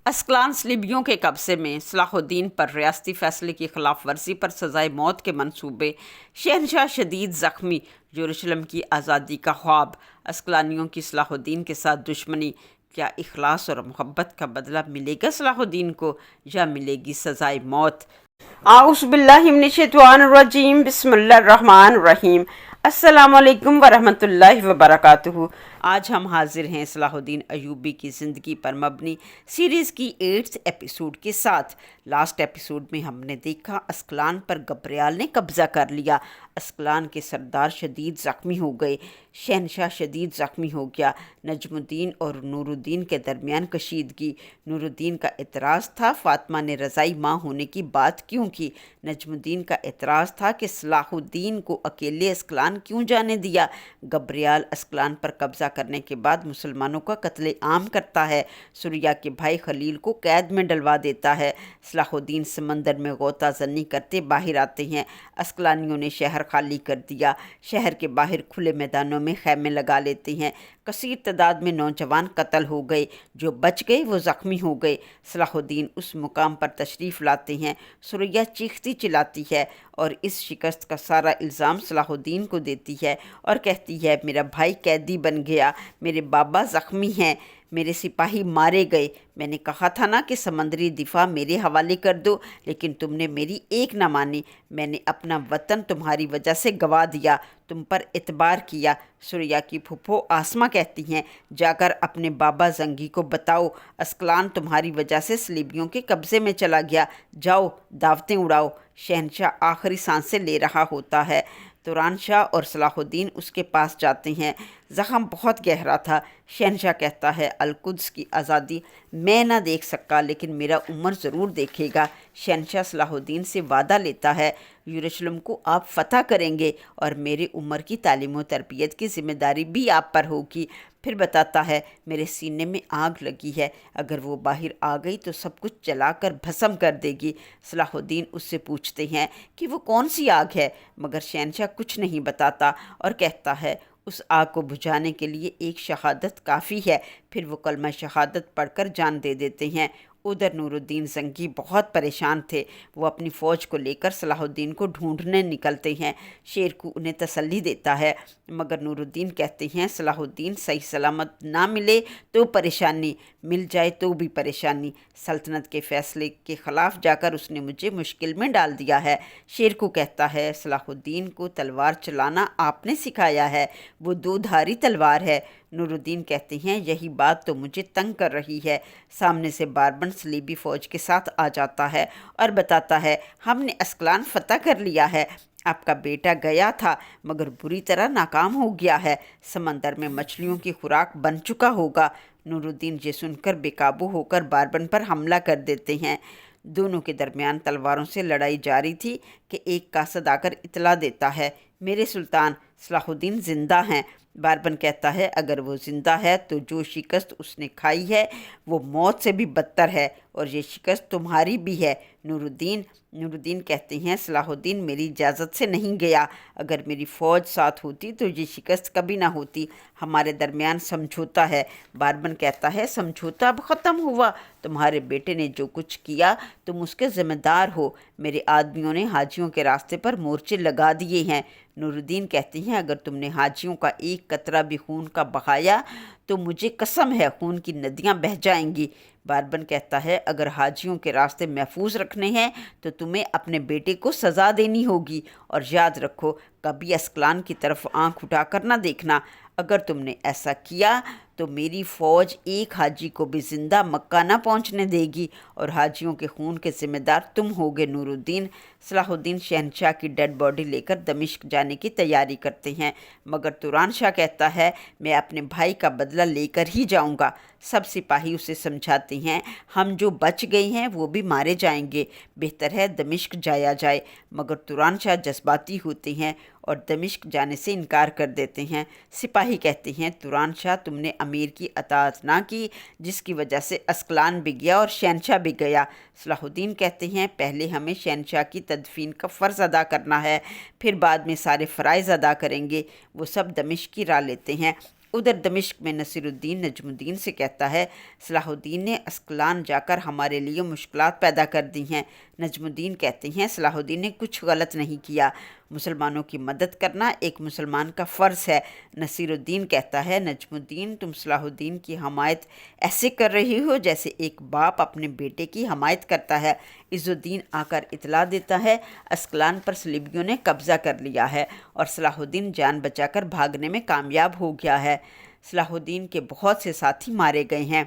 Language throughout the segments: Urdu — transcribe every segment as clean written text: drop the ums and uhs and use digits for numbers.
اسکلان صلیبیوں کے قبضے میں، صلاح الدین پر ریاستی فیصلے کی خلاف ورزی پر سزائے موت کے منصوبے، شہنشاہ شدید زخمی، یروشلم کی آزادی کا خواب، اسکلانیوں کی صلاح الدین کے ساتھ دشمنی، کیا اخلاص اور محبت کا بدلہ ملے گا صلاح الدین کو یا ملے گی سزائے موت؟ اعوذ باللہ من الشیطان الرجیم، بسم اللہ الرحمن الرحیم۔ السلام علیکم ورحمۃ اللہ وبرکاتہ۔ آج ہم حاضر ہیں صلاح الدین ایوبی کی زندگی پر مبنی سیریز کی 8 ایپیسوڈ کے ساتھ۔ لاسٹ ایپیسوڈ میں ہم نے دیکھا اسکلان پر گبریال نے قبضہ کر لیا، اسکلان کے سردار شدید زخمی ہو گئے، شہنشاہ شدید زخمی ہو گیا، نجم الدین اور نور الدین کے درمیان کشیدگی۔ نور الدین کا اعتراض تھا فاطمہ نے رضائی ماں ہونے کی بات کیوں کی، نجم الدین کا اعتراض تھا کہ صلاح الدین کو اکیلے اسکلان کیوں جانے دیا۔ گبریال اسکلان پر قبضہ کرنے کے بعد مسلمانوں کا قتل عام کرتا ہے، سوریا کے بھائی خلیل کو قید میں ڈلوا دیتا ہے۔ صلاح الدین سمندر میں غوطہ زنی کرتے باہر آتے ہیں، اسکلانیوں نے شہر خالی کر دیا، شہر کے باہر کھلے میدانوں میں خیمے لگا لیتے ہیں، کثیر تعداد میں نوجوان قتل ہو گئے، جو بچ گئے وہ زخمی ہو گئے۔ صلاح الدین اس مقام پر تشریف لاتے ہیں، سوریا چیختی چلاتی ہے اور اس شکست کا سارا الزام صلاح الدین کو دیتی ہے اور کہتی ہے میرا بھائی قیدی بن گیا، میرے بابا زخمی ہیں، میرے سپاہی مارے گئے، میں نے کہا تھا نا کہ سمندری دفاع میرے حوالے کر دو، لیکن تم نے میری ایک نہ مانی، میں نے اپنا وطن تمہاری وجہ سے گنوا دیا، تم پر اعتبار کیا۔ سوریا کی پھپھو آسما کہتی ہیں جا کر اپنے بابا زنگی کو بتاؤ اسکلان تمہاری وجہ سے صلیبیوں کے قبضے میں چلا گیا، جاؤ دعوتیں اڑاؤ۔ شہنشاہ آخری سانسیں لے رہا ہوتا ہے، توران شاہ اور صلاح الدین اس کے پاس جاتے ہیں، زخم بہت گہرا تھا۔ شہنشاہ کہتا ہے القدس کی آزادی میں نہ دیکھ سکا لیکن میرا عمر ضرور دیکھے گا۔ شہنشاہ صلاح الدین سے وعدہ لیتا ہے یروشلم کو آپ فتح کریں گے اور میرے عمر کی تعلیم و تربیت کی ذمہ داری بھی آپ پر ہوگی۔ پھر بتاتا ہے میرے سینے میں آگ لگی ہے، اگر وہ باہر آ گئی تو سب کچھ جلا کر بھسم کر دے گی۔ صلاح الدین اس سے پوچھتے ہیں کہ وہ کون سی آگ ہے، مگر شہنشاہ کچھ نہیں بتاتا اور کہتا ہے اس آگ کو بجھانے کے لیے ایک شہادت کافی ہے۔ پھر وہ کلمہ شہادت پڑھ کر جان دے دیتے ہیں۔ ادھر نور الدین زنگی بہت پریشان تھے، وہ اپنی فوج کو لے کر صلاح الدین کو ڈھونڈنے نکلتے ہیں۔ شیرکو انہیں تسلی دیتا ہے، مگر نور الدین کہتے ہیں صلاح الدین صحیح سلامت نہ ملے تو پریشانی، مل جائے تو بھی پریشانی، سلطنت کے فیصلے کے خلاف جا کر اس نے مجھے مشکل میں ڈال دیا ہے۔ شیرکو کہتا ہے صلاح الدین کو تلوار چلانا آپ نے سکھایا ہے، وہ دو دھاری تلوار ہے۔ نور الدین کہتے ہیں یہی بات تو مجھے تنگ کر رہی ہے۔ سامنے سے باربن صلیبی فوج کے ساتھ آ جاتا ہے اور بتاتا ہے ہم نے اسکلان فتح کر لیا ہے، آپ کا بیٹا گیا تھا مگر بری طرح ناکام ہو گیا ہے، سمندر میں مچھلیوں کی خوراک بن چکا ہوگا۔ نور الدین یہ سن کر بے قابو ہو کر باربن پر حملہ کر دیتے ہیں۔ دونوں کے درمیان تلواروں سے لڑائی جاری تھی کہ ایک قاصد آ کر اطلاع دیتا ہے میرے سلطان صلاح الدین زندہ ہیں۔ باربن کہتا ہے اگر وہ زندہ ہے تو جو شکست اس نے کھائی ہے وہ موت سے بھی بدتر ہے اور یہ شکست تمہاری بھی ہے۔ نور الدین کہتے ہیں صلاح الدین میری اجازت سے نہیں گیا، اگر میری فوج ساتھ ہوتی تو یہ شکست کبھی نہ ہوتی، ہمارے درمیان سمجھوتا ہے۔ باربن کہتا ہے سمجھوتا اب ختم ہوا، تمہارے بیٹے نے جو کچھ کیا تم اس کے ذمہ دار ہو، میرے آدمیوں نے حاجیوں کے راستے پر مورچے لگا دیے ہیں۔ نور الدین کہتے ہیں اگر تم نے حاجیوں کا ایک قطرہ بھی خون کا بہایا تو مجھے قسم ہے خون کی ندیاں بہہ جائیں گی۔ باربن کہتا ہے اگر حاجیوں کے راستے محفوظ رکھنے ہیں تو تمہیں اپنے بیٹے کو سزا دینی ہوگی، اور یاد رکھو کبھی اسکلان کی طرف آنکھ اٹھا کر نہ دیکھنا، اگر تم نے ایسا کیا تو میری فوج ایک حاجی کو بھی زندہ مکہ نہ پہنچنے دے گی اور حاجیوں کے خون کے ذمہ دار تم ہوگے۔ نور الدین صلاح الدین شہنشاہ کی ڈیڈ باڈی لے کر دمشق جانے کی تیاری کرتے ہیں، مگر توران شاہ کہتا ہے میں اپنے بھائی کا بدلہ لے کر ہی جاؤں گا۔ سب سپاہی اسے سمجھاتے ہیں ہم جو بچ گئے ہیں وہ بھی مارے جائیں گے، بہتر ہے دمشق جایا جائے، مگر توران شاہ جذباتی ہوتے ہیں اور دمشق جانے سے انکار کر دیتے ہیں۔ سپاہی کہتے ہیں توران شاہ تم نے امیر کی اطاعت نہ کی جس کی وجہ سے اسکلان بھی گیا اور شہنشاہ بھی گیا۔ صلاح الدین کہتے ہیں پہلے ہمیں شہنشاہ کی تدفین کا فرض ادا کرنا ہے، پھر بعد میں سارے فرائض ادا کریں گے۔ وہ سب دمشق کی راہ لیتے ہیں۔ ادھر دمشق میں نصیر الدین نجم الدین سے کہتا ہے صلاح الدین نے اسکلان جا کر ہمارے لیے مشکلات پیدا کر دی ہیں۔ نجم الدین کہتے ہیں صلاح الدین نے کچھ غلط نہیں کیا، مسلمانوں کی مدد کرنا ایک مسلمان کا فرض ہے۔ نصیر الدین کہتا ہے نجم الدین تم صلاح الدین کی حمایت ایسے کر رہی ہو جیسے ایک باپ اپنے بیٹے کی حمایت کرتا ہے۔ عز الدین آ کر اطلاع دیتا ہے اسکلان پر صلیبیوں نے قبضہ کر لیا ہے اور صلاح الدین جان بچا کر بھاگنے میں کامیاب ہو گیا ہے۔ صلاح الدین کے بہت سے ساتھی مارے گئے ہیں۔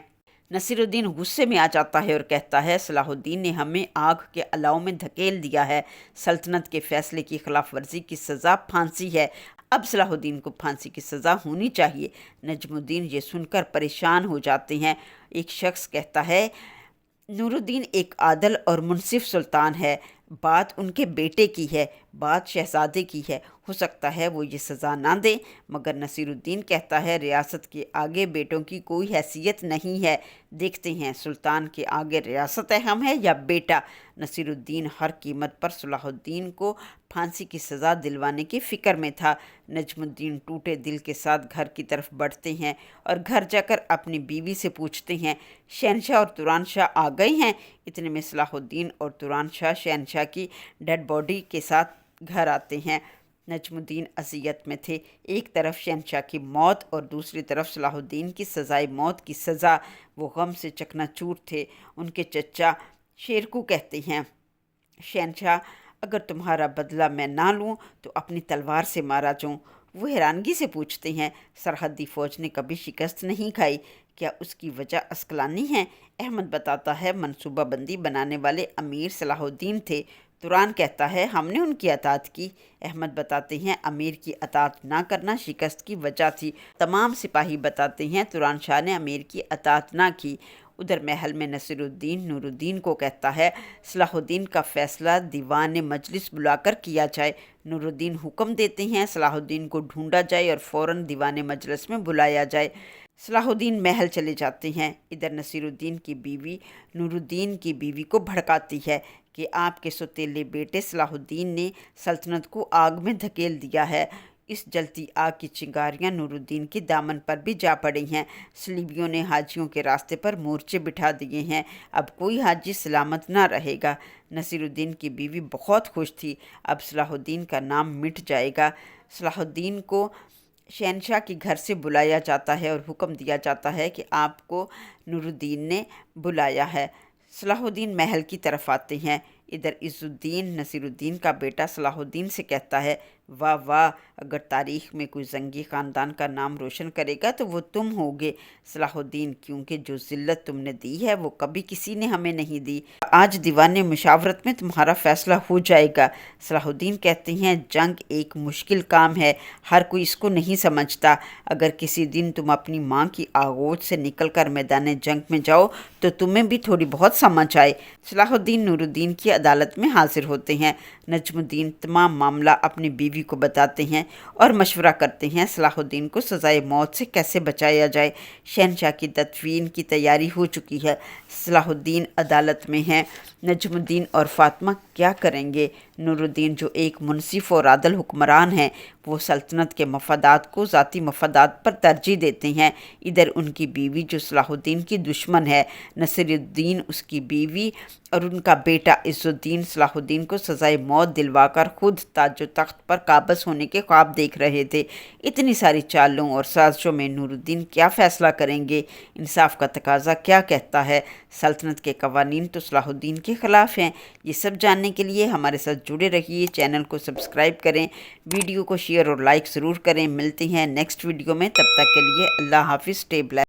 نصیر الدین غصے میں آ جاتا ہے اور کہتا ہے صلاح الدین نے ہمیں آگ کے الاؤ میں دھکیل دیا ہے، سلطنت کے فیصلے کی خلاف ورزی کی سزا پھانسی ہے، اب صلاح الدین کو پھانسی کی سزا ہونی چاہیے۔ نجم الدین یہ سن کر پریشان ہو جاتے ہیں۔ ایک شخص کہتا ہے نور الدین ایک عادل اور منصف سلطان ہے، بات ان کے بیٹے کی ہے، بات شہزادے کی ہے، ہو سکتا ہے وہ یہ سزا نہ دے، مگر نصیر الدین کہتا ہے ریاست کے آگے بیٹوں کی کوئی حیثیت نہیں ہے، دیکھتے ہیں سلطان کے آگے ریاست اہم ہے یا بیٹا۔ نصیر الدین ہر قیمت پر صلاح الدین کو پھانسی کی سزا دلوانے کی فکر میں تھا۔ نجم الدین ٹوٹے دل کے ساتھ گھر کی طرف بڑھتے ہیں اور گھر جا کر اپنی بیوی سے پوچھتے ہیں شہنشاہ اور توران شاہ آ گئے ہیں؟ اتنے میں صلاح الدین اور توران شاہ شہنشاہ کی ڈیڈ باڈی کے ساتھ گھر آتے ہیں۔ نجم الدین اذیت میں تھے، ایک طرف شہنشاہ کی موت اور دوسری طرف صلاح الدین کی سزائے موت کی سزا، وہ غم سے چکنا چور تھے۔ ان کے چچا شیرکو کہتے ہیں شہنشاہ اگر تمہارا بدلہ میں نہ لوں تو اپنی تلوار سے مارا جاؤں۔ وہ حیرانگی سے پوچھتے ہیں سرحدی فوج نے کبھی شکست نہیں کھائی، کیا اس کی وجہ اسکلانی ہے؟ احمد بتاتا ہے منصوبہ بندی بنانے والے امیر صلاح الدین تھے۔ توران کہتا ہے ہم نے ان کی اطاعت کی۔ احمد بتاتے ہیں امیر کی اطاعت نہ کرنا شکست کی وجہ تھی۔ تمام سپاہی بتاتے ہیں توران شاہ نے امیر کی اطاعت نہ کی۔ ادھر محل میں نصیر الدین نور الدین کو کہتا ہے صلاح الدین کا فیصلہ دیوان مجلس بلا کر کیا جائے۔ نور الدین حکم دیتے ہیں صلاح الدین کو ڈھونڈا جائے اور فوراً دیوان مجلس میں بلایا جائے۔ صلاح الدین محل چلے جاتے ہیں۔ ادھر نصیر الدین کی بیوی نور الدین کی بیوی کو بھڑکاتی ہے کہ آپ کے سوتیلے بیٹے صلاح الدین نے سلطنت کو آگ میں دھکیل دیا ہے۔ اس جلتی آگ کی چنگاریاں نور الدین کے دامن پر بھی جا پڑی ہیں۔ صلیبیوں نے حاجیوں کے راستے پر مورچے بٹھا دیے ہیں، اب کوئی حاجی سلامت نہ رہے گا۔ نصیر الدین کی بیوی بہت خوش تھی، اب صلاح الدین کا نام مٹ جائے گا۔ صلاح الدین کو شہنشاہ کے گھر سے بلایا جاتا ہے اور حکم دیا جاتا ہے کہ آپ کو نور الدین نے بلایا ہے۔ صلاح الدین محل کی طرف آتے ہیں۔ ادھر عز الدین نصیر الدین کا بیٹا صلاح الدین سے کہتا ہے واہ واہ، اگر تاریخ میں کوئی زنگی خاندان کا نام روشن کرے گا تو وہ تم ہوگے صلاح الدین، کیونکہ جو ذلت تم نے دی ہے وہ کبھی کسی نے ہمیں نہیں دی۔ آج دیوان مشاورت میں تمہارا فیصلہ ہو جائے گا۔ صلاح الدین کہتے ہیں جنگ ایک مشکل کام ہے، ہر کوئی اس کو نہیں سمجھتا، اگر کسی دن تم اپنی ماں کی آغوش سے نکل کر میدان جنگ میں جاؤ تو تمہیں بھی تھوڑی بہت سمجھ آئے۔ صلاح الدین نور الدین کی عدالت میں حاضر ہوتے ہیں۔ نجم الدین تمام معاملہ اپنی بیوی کو بتاتے ہیں اور مشورہ کرتے ہیں صلاح الدین کو سزائے موت سے کیسے بچایا جائے۔ شہنشاہ کی تدفین کی تیاری ہو چکی ہے، صلاح الدین عدالت میں ہیں۔ نجم الدین اور فاطمہ کیا کریں گے؟ نور الدین جو ایک منصف اور عادل حکمران ہیں، وہ سلطنت کے مفادات کو ذاتی مفادات پر ترجیح دیتے ہیں۔ ادھر ان کی بیوی جو صلاح الدین کی دشمن ہے، نصیر الدین اس کی بیوی اور ان کا بیٹا عز الدین صلاح الدین کو سزائے موت دلوا کر خود تاج و تخت پر قابض ہونے کے خواب دیکھ رہے تھے۔ اتنی ساری چالوں اور سازشوں میں نور الدین کیا فیصلہ کریں گے؟ انصاف کا تقاضا کیا کہتا ہے؟ سلطنت کے قوانین تو صلاح الدین کے خلاف ہیں۔ یہ سب جاننے کے لیے ہمارے ساتھ جڑے رہیے، چینل کو سبسکرائب کریں، ویڈیو کو شیئر اور لائک ضرور کریں۔ ملتے ہیں نیکسٹ ویڈیو میں، تب تک کے لیے اللہ حافظ، اسٹے بلیسڈ۔